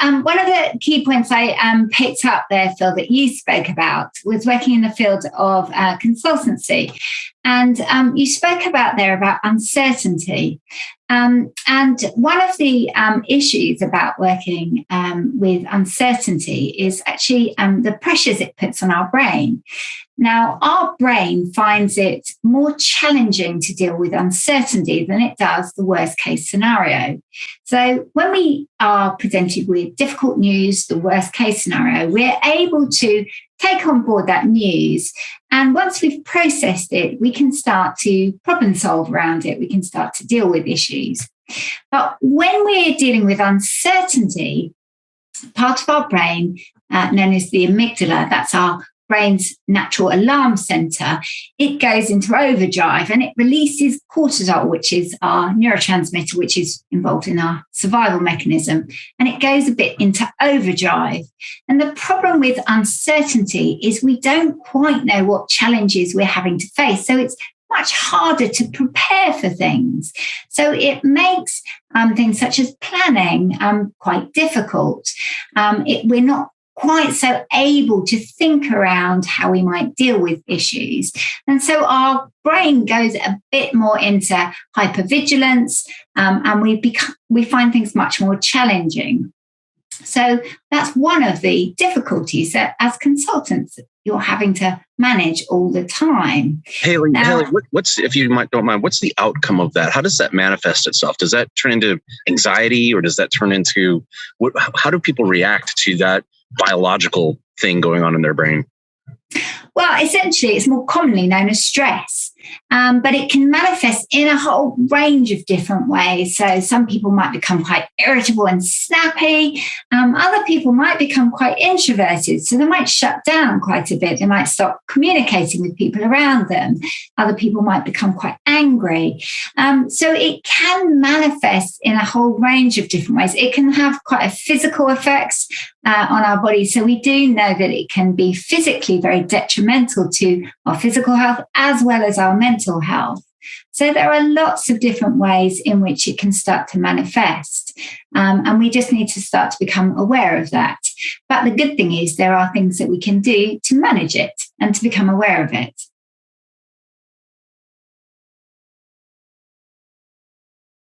One of the key points I picked up there, Phil, that you spoke about was working in the field of consultancy. And you spoke about uncertainty. And one of the issues about working with uncertainty is actually the pressures it puts on our brain. Now, our brain finds it more challenging to deal with uncertainty than it does the worst case scenario. So when we are presented with difficult news, the worst case scenario, we're able to take on board that news. And once we've processed it, we can start to problem solve around it. We can start to deal with issues. But when we're dealing with uncertainty, part of our brain, known as the amygdala, that's our brain's natural alarm center, it goes into overdrive and it releases cortisol, which is our neurotransmitter, which is involved in our survival mechanism. And it goes a bit into overdrive. And the problem with uncertainty is we don't quite know what challenges we're having to face. So it's much harder to prepare for things. So it makes things such as planning quite difficult. We're not quite so able to think around how we might deal with issues. And so our brain goes a bit more into hypervigilance, and we find things much more challenging. So that's one of the difficulties that as consultants you're having to manage all the time. Hayley, what's, if you don't mind, what's the outcome of that? How does that manifest itself? Does that turn into anxiety, or does that turn into how do people react to that biological thing going on in their brain? Well, essentially, it's more commonly known as stress, but it can manifest in a whole range of different ways. So some people might become quite irritable and snappy. Other people might become quite introverted. So they might shut down quite a bit. They might stop communicating with people around them. Other people might become quite angry. So it can manifest in a whole range of different ways. It can have quite a physical effects on our body. So we do know that it can be physically very detrimental to our physical health as well as our mental health. So there are lots of different ways in which it can start to manifest. And we just need to start to become aware of that. But the good thing is there are things that we can do to manage it and to become aware of it.